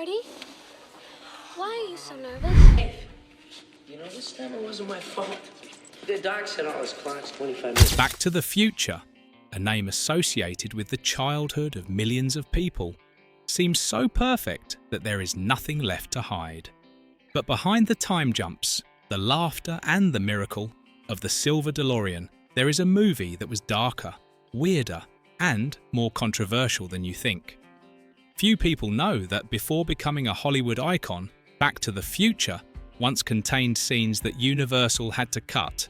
Marty? Why are you so nervous? Hey, you know, this time it wasn't my fault. The doc said all his clock's 25 minutes. Back to the Future, a name associated with the childhood of millions of people, seems so perfect that there is nothing left to hide. But behind the time jumps, the laughter and the miracle of the Silver DeLorean, there is a movie that was darker, weirder, and more controversial than you think. Few people know that before becoming a Hollywood icon, Back to the Future once contained scenes that Universal had to cut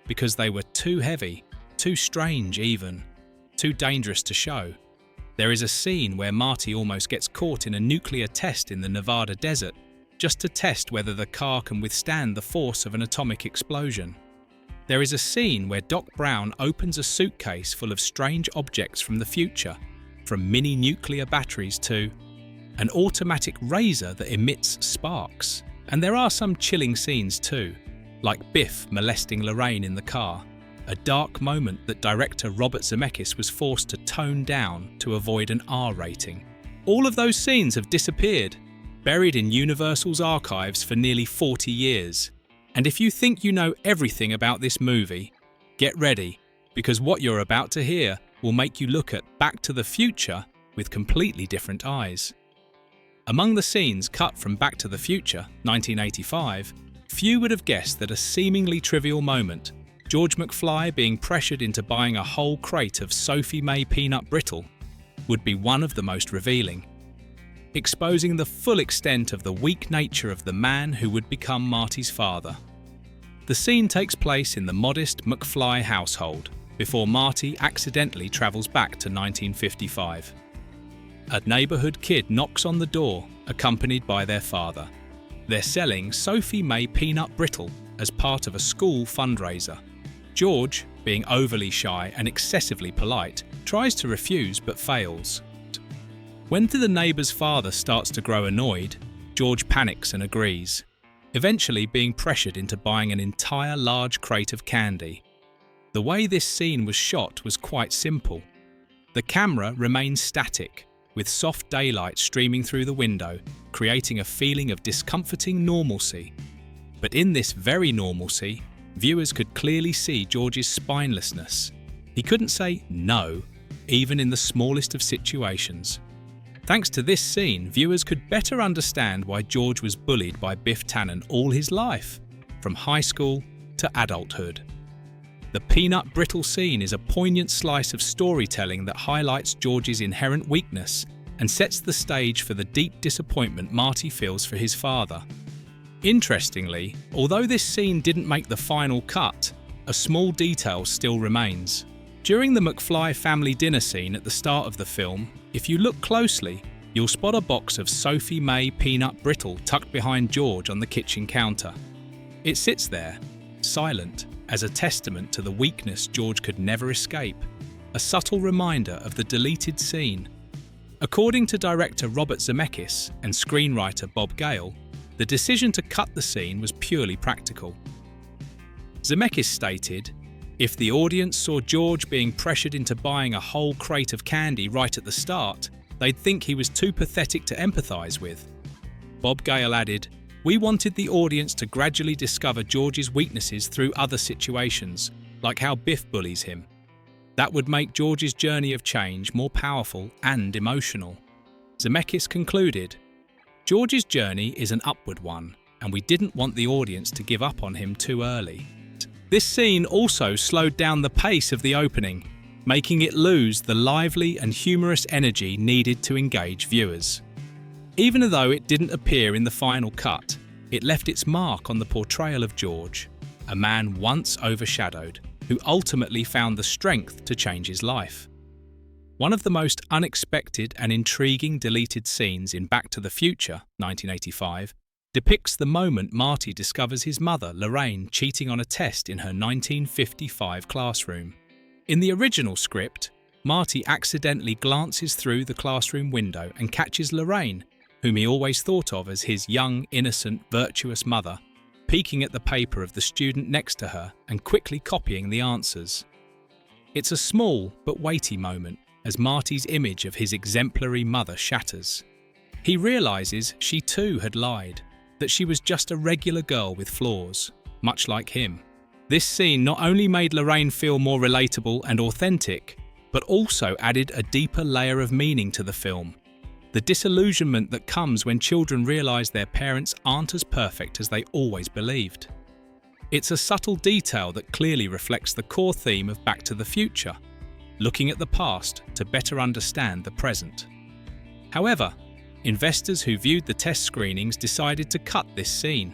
because they were too heavy, too strange even, too dangerous to show. There is a scene where Marty almost gets caught in a nuclear test in the Nevada desert just to test whether the car can withstand the force of an atomic explosion. There is a scene where Doc Brown opens a suitcase full of strange objects from the future, from mini nuclear batteries to an automatic razor that emits sparks. And there are some chilling scenes too, like Biff molesting Lorraine in the car, a dark moment that director Robert Zemeckis was forced to tone down to avoid an R rating. All of those scenes have disappeared, buried in Universal's archives for nearly 40 years. And if you think you know everything about this movie, get ready, because what you're about to hear will make you look at Back to the Future with completely different eyes. Among the scenes cut from Back to the Future, 1985, few would have guessed that a seemingly trivial moment, George McFly being pressured into buying a whole crate of Sophie May peanut brittle, would be one of the most revealing, exposing the full extent of the weak nature of the man who would become Marty's father. The scene takes place in the modest McFly household before Marty accidentally travels back to 1955. A neighborhood kid knocks on the door, accompanied by their father. They're selling Sophie May peanut brittle as part of a school fundraiser. George, being overly shy and excessively polite, tries to refuse but fails. When the neighbor's father starts to grow annoyed, George panics and agrees, eventually being pressured into buying an entire large crate of candy. The way this scene was shot was quite simple. The camera remains static, with soft daylight streaming through the window, creating a feeling of discomforting normalcy. But in this very normalcy, viewers could clearly see George's spinelessness. He couldn't say no, even in the smallest of situations. Thanks to this scene, viewers could better understand why George was bullied by Biff Tannen all his life, from high school to adulthood. The peanut brittle scene is a poignant slice of storytelling that highlights George's inherent weakness and sets the stage for the deep disappointment Marty feels for his father. Interestingly, although this scene didn't make the final cut, a small detail still remains. During the McFly family dinner scene at the start of the film, if you look closely, you'll spot a box of Sophie May peanut brittle tucked behind George on the kitchen counter. It sits there, silent, as a testament to the weakness George could never escape, a subtle reminder of the deleted scene. According to director Robert Zemeckis and screenwriter Bob Gale, the decision to cut the scene was purely practical. Zemeckis stated, "If the audience saw George being pressured into buying a whole crate of candy right at the start, they'd think he was too pathetic to empathize with." Bob Gale added, "We wanted the audience to gradually discover George's weaknesses through other situations, like how Biff bullies him. That would make George's journey of change more powerful and emotional." Zemeckis concluded, "George's journey is an upward one, and we didn't want the audience to give up on him too early." This scene also slowed down the pace of the opening, making it lose the lively and humorous energy needed to engage viewers. Even though it didn't appear in the final cut, it left its mark on the portrayal of George, a man once overshadowed, who ultimately found the strength to change his life. One of the most unexpected and intriguing deleted scenes in Back to the Future, 1985, depicts the moment Marty discovers his mother, Lorraine, cheating on a test in her 1955 classroom. In the original script, Marty accidentally glances through the classroom window and catches Lorraine, whom he always thought of as his young, innocent, virtuous mother, peeking at the paper of the student next to her and quickly copying the answers. It's a small but weighty moment as Marty's image of his exemplary mother shatters. He realizes she too had lied, that she was just a regular girl with flaws, much like him. This scene not only made Lorraine feel more relatable and authentic, but also added a deeper layer of meaning to the film. The disillusionment that comes when children realize their parents aren't as perfect as they always believed. It's a subtle detail that clearly reflects the core theme of Back to the Future, looking at the past to better understand the present. However, investors who viewed the test screenings decided to cut this scene.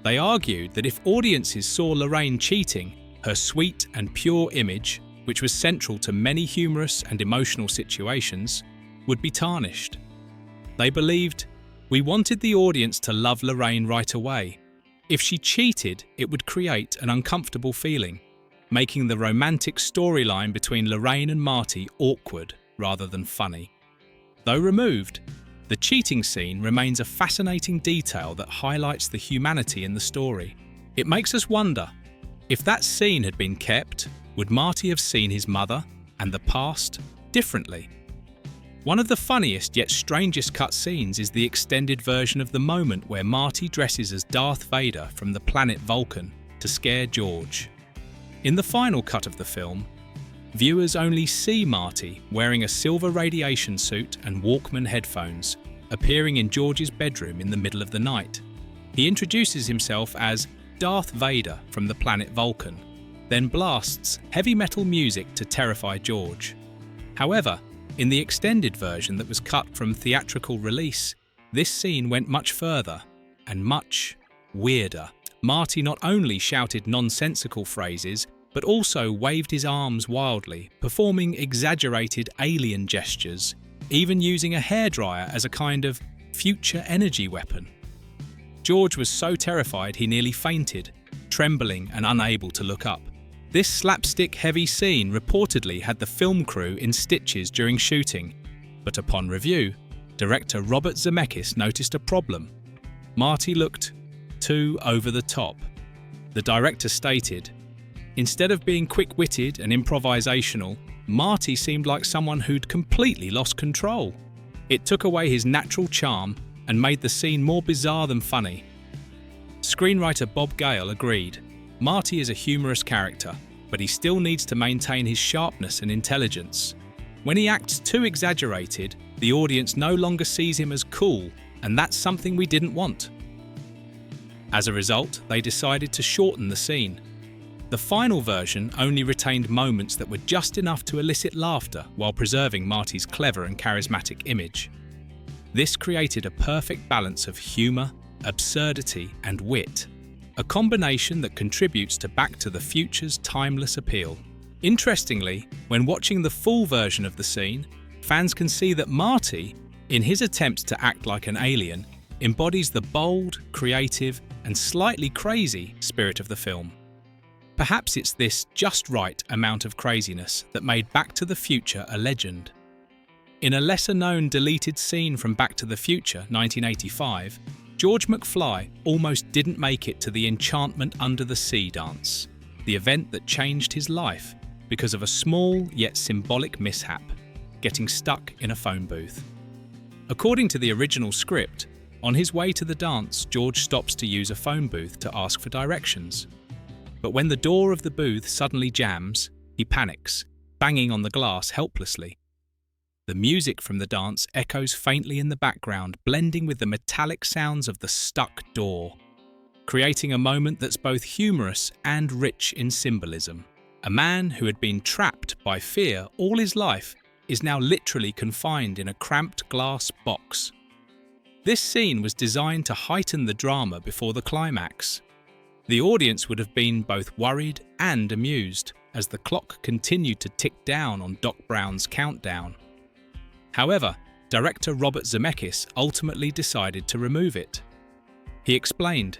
They argued that if audiences saw Lorraine cheating, her sweet and pure image, which was central to many humorous and emotional situations, would be tarnished. They believed, "We wanted the audience to love Lorraine right away. If she cheated, it would create an uncomfortable feeling, making the romantic storyline between Lorraine and Marty awkward rather than funny." Though removed, the cheating scene remains a fascinating detail that highlights the humanity in the story. It makes us wonder, if that scene had been kept, would Marty have seen his mother and the past differently? One of the funniest yet strangest cut scenes is the extended version of the moment where Marty dresses as Darth Vader from the planet Vulcan to scare George. In the final cut of the film, viewers only see Marty wearing a silver radiation suit and Walkman headphones, appearing in George's bedroom in the middle of the night. He introduces himself as Darth Vader from the planet Vulcan, then blasts heavy metal music to terrify George. However, in the extended version that was cut from theatrical release, this scene went much further and much weirder. Marty not only shouted nonsensical phrases, but also waved his arms wildly, performing exaggerated alien gestures, even using a hairdryer as a kind of future energy weapon. George was so terrified he nearly fainted, trembling and unable to look up. This slapstick-heavy scene reportedly had the film crew in stitches during shooting, but upon review, director Robert Zemeckis noticed a problem. Marty looked too over the top. The director stated, "Instead of being quick-witted and improvisational, Marty seemed like someone who'd completely lost control. It took away his natural charm and made the scene more bizarre than funny." Screenwriter Bob Gale agreed. Marty is a humorous character, but he still needs to maintain his sharpness and intelligence. When he acts too exaggerated, the audience no longer sees him as cool, and that's something we didn't want. As a result, they decided to shorten the scene. The final version only retained moments that were just enough to elicit laughter while preserving Marty's clever and charismatic image. This created a perfect balance of humour, absurdity, and wit, a combination that contributes to Back to the Future's timeless appeal. Interestingly, when watching the full version of the scene, fans can see that Marty, in his attempts to act like an alien, embodies the bold, creative, and slightly crazy spirit of the film. Perhaps it's this just right amount of craziness that made Back to the Future a legend. In a lesser-known deleted scene from Back to the Future 1985, George McFly almost didn't make it to the Enchantment Under the Sea dance, the event that changed his life because of a small yet symbolic mishap, getting stuck in a phone booth. According to the original script, on his way to the dance, George stops to use a phone booth to ask for directions. But when the door of the booth suddenly jams, he panics, banging on the glass helplessly. The music from the dance echoes faintly in the background, blending with the metallic sounds of the stuck door, creating a moment that's both humorous and rich in symbolism. A man who had been trapped by fear all his life is now literally confined in a cramped glass box. This scene was designed to heighten the drama before the climax. The audience would have been both worried and amused as the clock continued to tick down on Doc Brown's countdown. However, director Robert Zemeckis ultimately decided to remove it. He explained,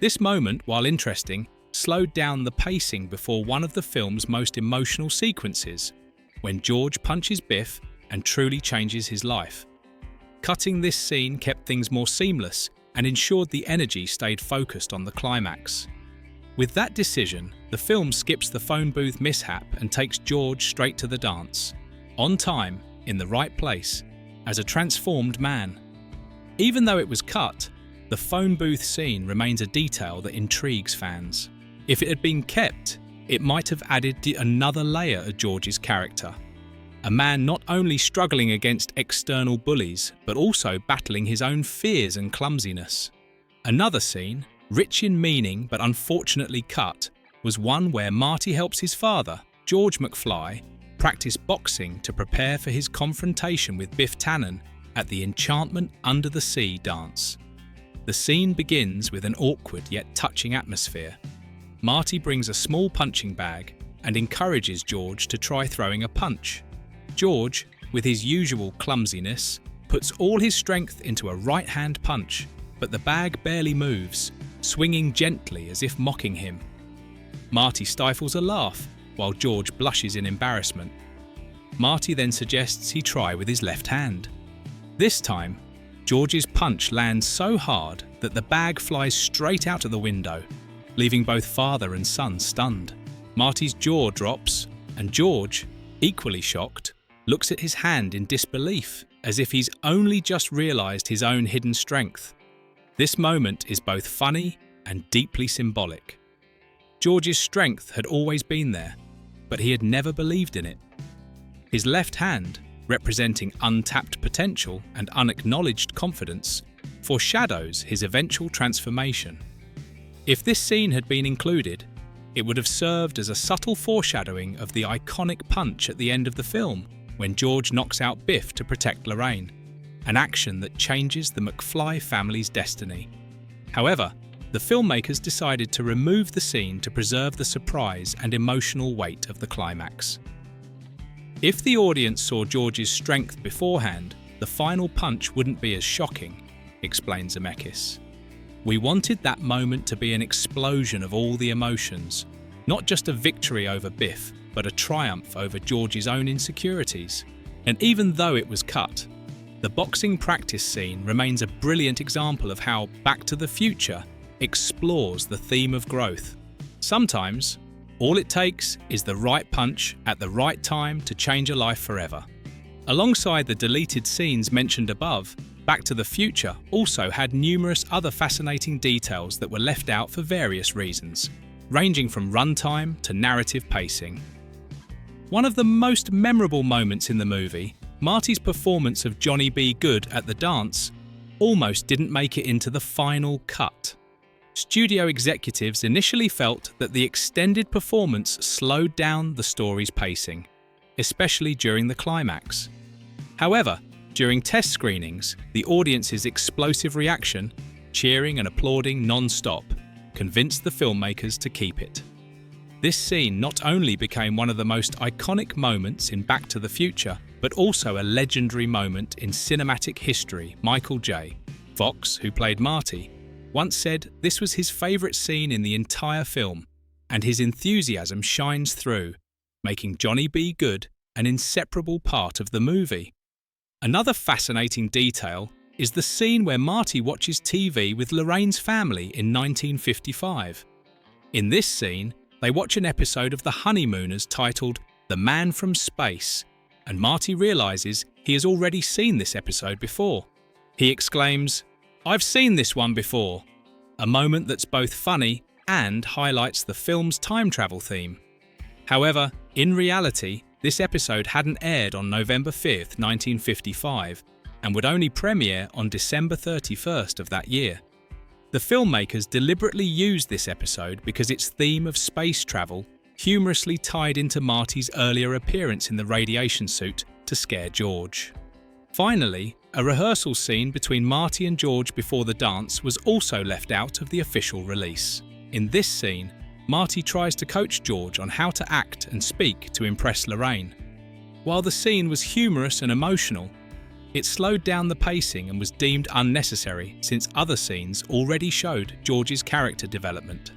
"This moment, while interesting, slowed down the pacing before one of the film's most emotional sequences, when George punches Biff and truly changes his life. Cutting this scene kept things more seamless and ensured the energy stayed focused on the climax." With that decision, the film skips the phone booth mishap and takes George straight to the dance, on time, in the right place, as a transformed man. Even though it was cut, the phone booth scene remains a detail that intrigues fans. If it had been kept, it might have added another layer of George's character. A man not only struggling against external bullies, but also battling his own fears and clumsiness. Another scene, rich in meaning but unfortunately cut, was one where Marty helps his father, George McFly, practice boxing to prepare for his confrontation with Biff Tannen at the Enchantment Under the Sea dance. The scene begins with an awkward yet touching atmosphere. Marty brings a small punching bag and encourages George to try throwing a punch. George, with his usual clumsiness, puts all his strength into a right-hand punch, but the bag barely moves, swinging gently as if mocking him. Marty stifles a laugh, while George blushes in embarrassment. Marty then suggests he try with his left hand. This time, George's punch lands so hard that the bag flies straight out of the window, leaving both father and son stunned. Marty's jaw drops, and George, equally shocked, looks at his hand in disbelief, as if he's only just realised his own hidden strength. This moment is both funny and deeply symbolic. George's strength had always been there, but he had never believed in it. His left hand, representing untapped potential and unacknowledged confidence, foreshadows his eventual transformation. If this scene had been included, it would have served as a subtle foreshadowing of the iconic punch at the end of the film when George knocks out Biff to protect Lorraine, an action that changes the McFly family's destiny. However, the filmmakers decided to remove the scene to preserve the surprise and emotional weight of the climax. If the audience saw George's strength beforehand, the final punch wouldn't be as shocking, explains Zemeckis. We wanted that moment to be an explosion of all the emotions, not just a victory over Biff, but a triumph over George's own insecurities. And even though it was cut, the boxing practice scene remains a brilliant example of how Back to the Future explores the theme of growth. Sometimes, all it takes is the right punch at the right time to change a life forever. Alongside the deleted scenes mentioned above, Back to the Future also had numerous other fascinating details that were left out for various reasons, ranging from runtime to narrative pacing. One of the most memorable moments in the movie, Marty's performance of Johnny B. Good at the dance, almost didn't make it into the final cut. Studio executives initially felt that the extended performance slowed down the story's pacing, especially during the climax. However, during test screenings, the audience's explosive reaction, cheering and applauding non-stop, convinced the filmmakers to keep it. This scene not only became one of the most iconic moments in Back to the Future, but also a legendary moment in cinematic history. Michael J. Fox, who played Marty, once said this was his favourite scene in the entire film, and his enthusiasm shines through, making Johnny B. Good an inseparable part of the movie. Another fascinating detail is the scene where Marty watches TV with Lorraine's family in 1955. In this scene, they watch an episode of The Honeymooners titled The Man from Space, and Marty realises he has already seen this episode before. He exclaims, "I've seen this one before," a moment that's both funny and highlights the film's time travel theme. However, in reality, this episode hadn't aired on November 5th, 1955, and would only premiere on December 31st of that year. The filmmakers deliberately used this episode because its theme of space travel humorously tied into Marty's earlier appearance in the radiation suit to scare George. Finally, a rehearsal scene between Marty and George before the dance was also left out of the official release. In this scene, Marty tries to coach George on how to act and speak to impress Lorraine. While the scene was humorous and emotional, it slowed down the pacing and was deemed unnecessary since other scenes already showed George's character development.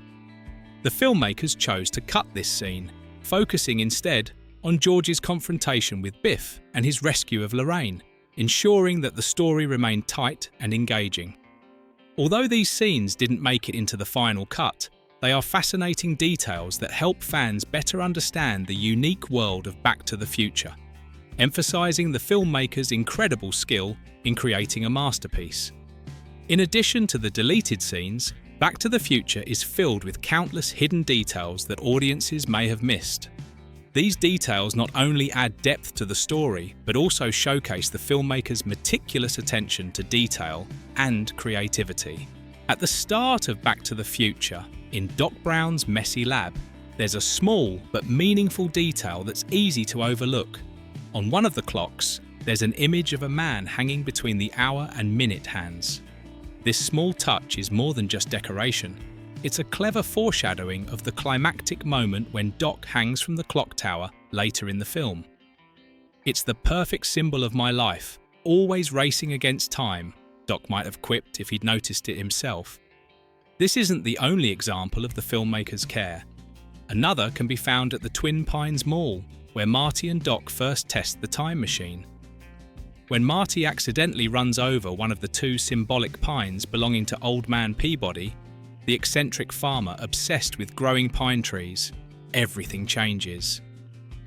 The filmmakers chose to cut this scene, focusing instead on George's confrontation with Biff and his rescue of Lorraine, ensuring that the story remained tight and engaging. Although these scenes didn't make it into the final cut, they are fascinating details that help fans better understand the unique world of Back to the Future, emphasising the filmmakers' incredible skill in creating a masterpiece. In addition to the deleted scenes, Back to the Future is filled with countless hidden details that audiences may have missed. These details not only add depth to the story, but also showcase the filmmaker's meticulous attention to detail and creativity. At the start of Back to the Future, in Doc Brown's messy lab, there's a small but meaningful detail that's easy to overlook. On one of the clocks, there's an image of a man hanging between the hour and minute hands. This small touch is more than just decoration. It's a clever foreshadowing of the climactic moment when Doc hangs from the clock tower later in the film. "It's the perfect symbol of my life, always racing against time," Doc might have quipped if he'd noticed it himself. This isn't the only example of the filmmaker's care. Another can be found at the Twin Pines Mall, where Marty and Doc first test the time machine. When Marty accidentally runs over one of the two symbolic pines belonging to Old Man Peabody, the eccentric farmer obsessed with growing pine trees, everything changes.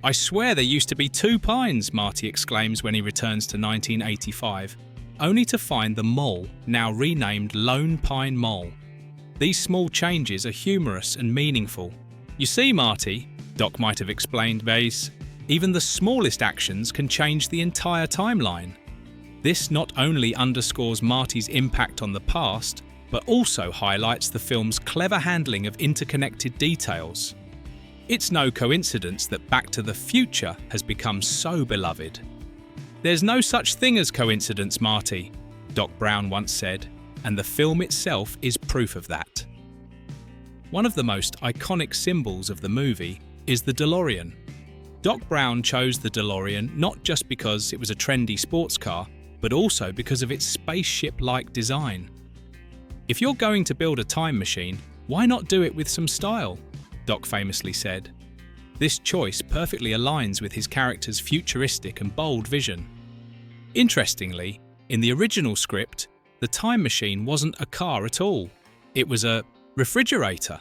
"I swear there used to be two pines," Marty exclaims when he returns to 1985, only to find the mole now renamed Lone Pine Mole. These small changes are humorous and meaningful. "You see, Marty," Doc might have explained Vase, "even the smallest actions can change the entire timeline." This not only underscores Marty's impact on the past, but also highlights the film's clever handling of interconnected details. It's no coincidence that Back to the Future has become so beloved. "There's no such thing as coincidence, Marty," Doc Brown once said, and the film itself is proof of that. One of the most iconic symbols of the movie is the DeLorean. Doc Brown chose the DeLorean not just because it was a trendy sports car, but also because of its spaceship-like design. "If you're going to build a time machine, why not do it with some style?" Doc famously said. This choice perfectly aligns with his character's futuristic and bold vision. Interestingly, in the original script, the time machine wasn't a car at all. It was a refrigerator.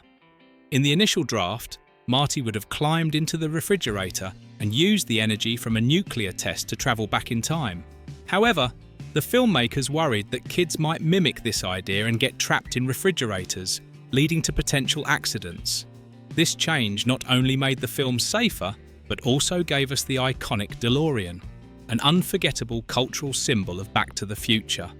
In the initial draft, Marty would have climbed into the refrigerator and used the energy from a nuclear test to travel back in time. However, the filmmakers worried that kids might mimic this idea and get trapped in refrigerators, leading to potential accidents. This change not only made the film safer, but also gave us the iconic DeLorean, an unforgettable cultural symbol of Back to the Future.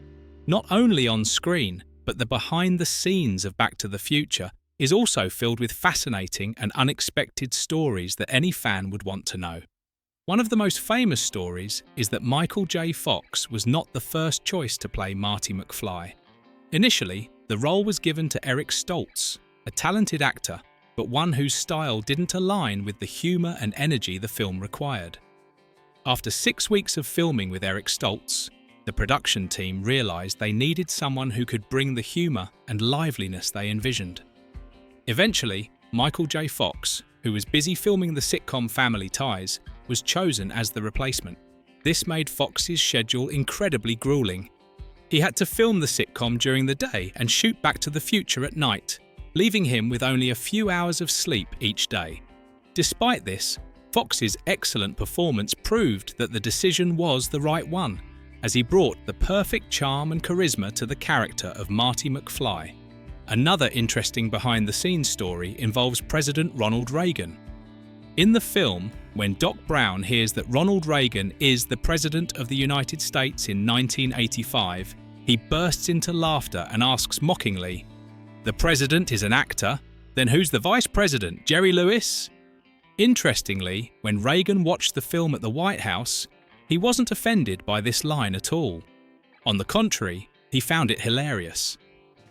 Not only on screen, but the behind the scenes of Back to the Future is also filled with fascinating and unexpected stories that any fan would want to know. One of the most famous stories is that Michael J. Fox was not the first choice to play Marty McFly. Initially, the role was given to Eric Stoltz, a talented actor, but one whose style didn't align with the humour and energy the film required. After 6 weeks of filming with Eric Stoltz, the production team realised they needed someone who could bring the humour and liveliness they envisioned. Eventually, Michael J. Fox, who was busy filming the sitcom Family Ties, was chosen as the replacement. This made Fox's schedule incredibly grueling. He had to film the sitcom during the day and shoot Back to the Future at night, leaving him with only a few hours of sleep each day. Despite this, Fox's excellent performance proved that the decision was the right one, as he brought the perfect charm and charisma to the character of Marty McFly. Another interesting behind-the-scenes story involves President Ronald Reagan. In the film, when Doc Brown hears that Ronald Reagan is the President of the United States in 1985, he bursts into laughter and asks mockingly, "The President is an actor? Then who's the Vice President, Jerry Lewis?" Interestingly, when Reagan watched the film at the White House, he wasn't offended by this line at all. On the contrary, he found it hilarious.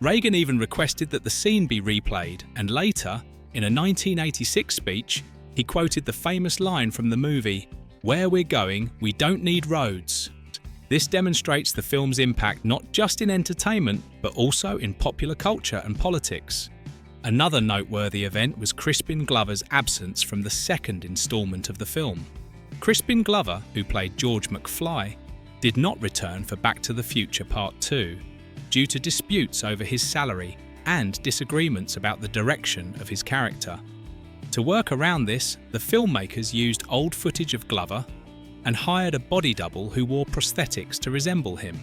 Reagan even requested that the scene be replayed, and later, in a 1986 speech, he quoted the famous line from the movie, "Where we're going, we don't need roads." This demonstrates the film's impact not just in entertainment, but also in popular culture and politics. Another noteworthy event was Crispin Glover's absence from the second installment of the film. Crispin Glover, who played George McFly, did not return for Back to the Future Part 2, due to disputes over his salary and disagreements about the direction of his character. To work around this, the filmmakers used old footage of Glover and hired a body double who wore prosthetics to resemble him.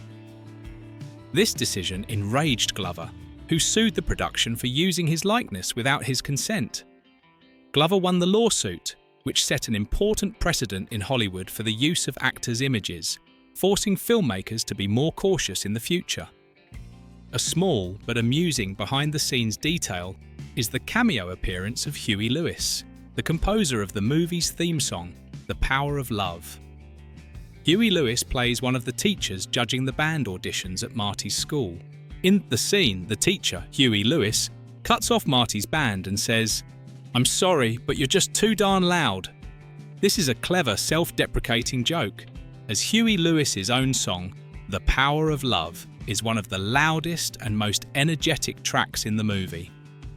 This decision enraged Glover, who sued the production for using his likeness without his consent. Glover won the lawsuit, which set an important precedent in Hollywood for the use of actors' images, forcing filmmakers to be more cautious in the future. A small but amusing behind-the-scenes detail is the cameo appearance of Huey Lewis, the composer of the movie's theme song, The Power of Love. Huey Lewis plays one of the teachers judging the band auditions at Marty's school. In the scene, the teacher, Huey Lewis, cuts off Marty's band and says, "I'm sorry, but you're just too darn loud." This is a clever self-deprecating joke, as Huey Lewis's own song, The Power of Love, is one of the loudest and most energetic tracks in the movie.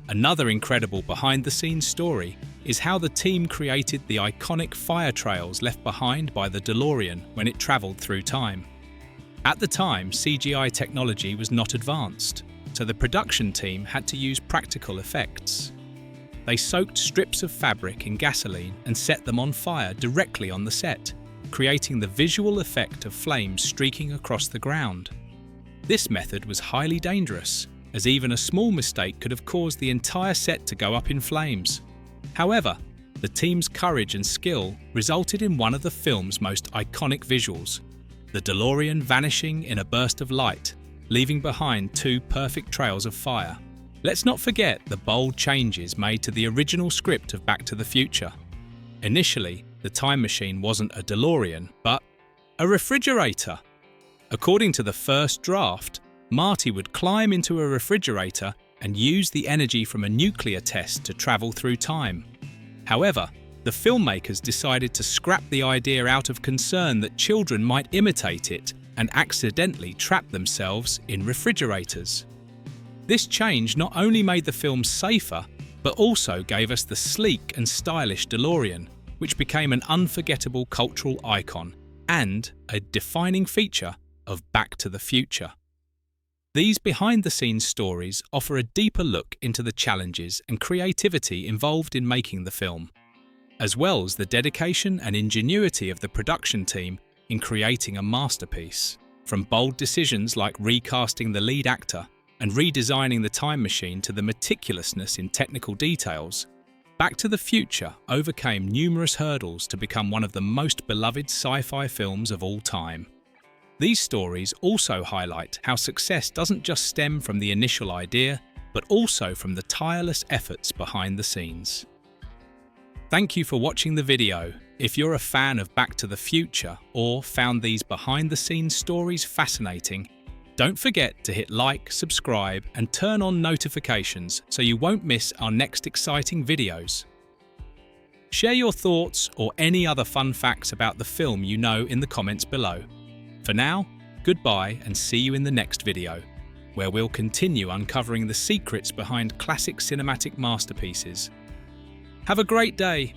Another incredible behind-the-scenes story is how the team created the iconic fire trails left behind by the DeLorean when it travelled through time. At the time, CGI technology was not advanced, so the production team had to use practical effects. They soaked strips of fabric in gasoline and set them on fire directly on the set, creating the visual effect of flames streaking across the ground. This method was highly dangerous, as even a small mistake could have caused the entire set to go up in flames. However, the team's courage and skill resulted in one of the film's most iconic visuals, the DeLorean vanishing in a burst of light, leaving behind two perfect trails of fire. Let's not forget the bold changes made to the original script of Back to the Future. Initially, the time machine wasn't a DeLorean, but a refrigerator. According to the first draft, Marty would climb into a refrigerator and use the energy from a nuclear test to travel through time. However, the filmmakers decided to scrap the idea out of concern that children might imitate it and accidentally trap themselves in refrigerators. This change not only made the film safer, but also gave us the sleek and stylish DeLorean, which became an unforgettable cultural icon and a defining feature of Back to the Future. These behind-the-scenes stories offer a deeper look into the challenges and creativity involved in making the film, as well as the dedication and ingenuity of the production team in creating a masterpiece. From bold decisions like recasting the lead actor and redesigning the time machine to the meticulousness in technical details, Back to the Future overcame numerous hurdles to become one of the most beloved sci-fi films of all time. These stories also highlight how success doesn't just stem from the initial idea, but also from the tireless efforts behind the scenes. Thank you for watching the video. If you're a fan of Back to the Future or found these behind-the-scenes stories fascinating, don't forget to hit like, subscribe, and turn on notifications so you won't miss our next exciting videos. Share your thoughts or any other fun facts about the film you know in the comments below. For now, goodbye and see you in the next video, where we'll continue uncovering the secrets behind classic cinematic masterpieces. Have a great day!